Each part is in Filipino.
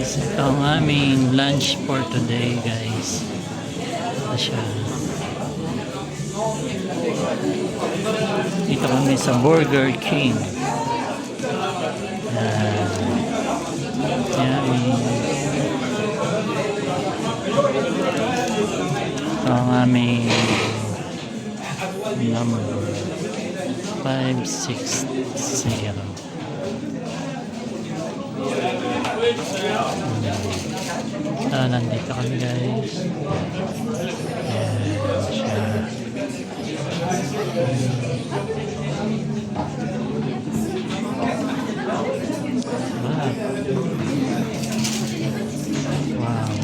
guys, ito ang aming lunch for today guys. Ito siya. Dito kami sa Burger King. Yummy. Ito ang aming number 560. Nandito kami guys. Ayan siya. Wow.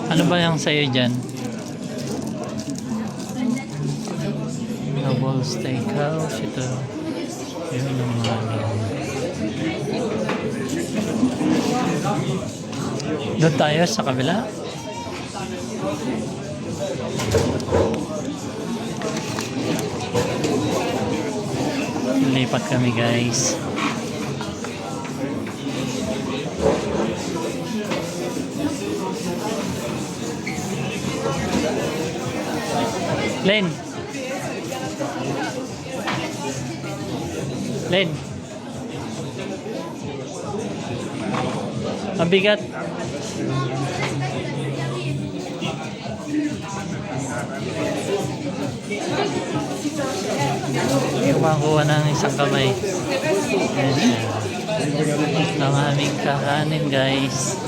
Ano ba yung sa'yo dyan? Double steakhouse. Ito. Yun yung mga doon tayo sa kabila. Lipat kami guys. Len. Len. Mabigat. Yung makuha ng isang kamay. Ayan siya. Ito ang aming kakanin guys.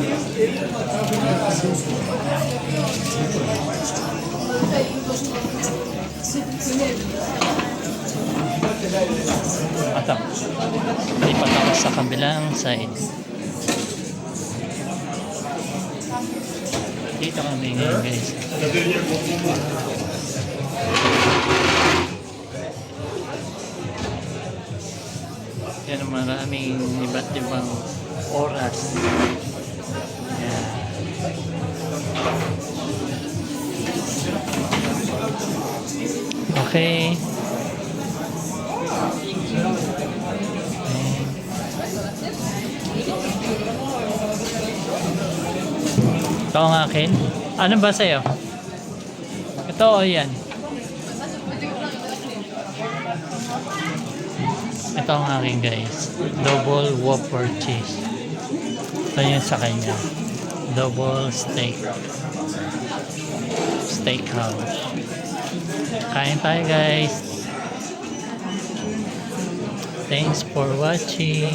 Ito. Lipat ako sa kabilang side. Dito kami ngayon guys. Yan ang maraming iba't ibang oras. Yan. Okay. Ito ang akin. Ano ba sa'yo? Ito o yan? Ito ang akin guys. Double Whopper cheese. Ito yun sa kanya. Double steak. Steakhouse. Kain tayo guys. Thanks for watching.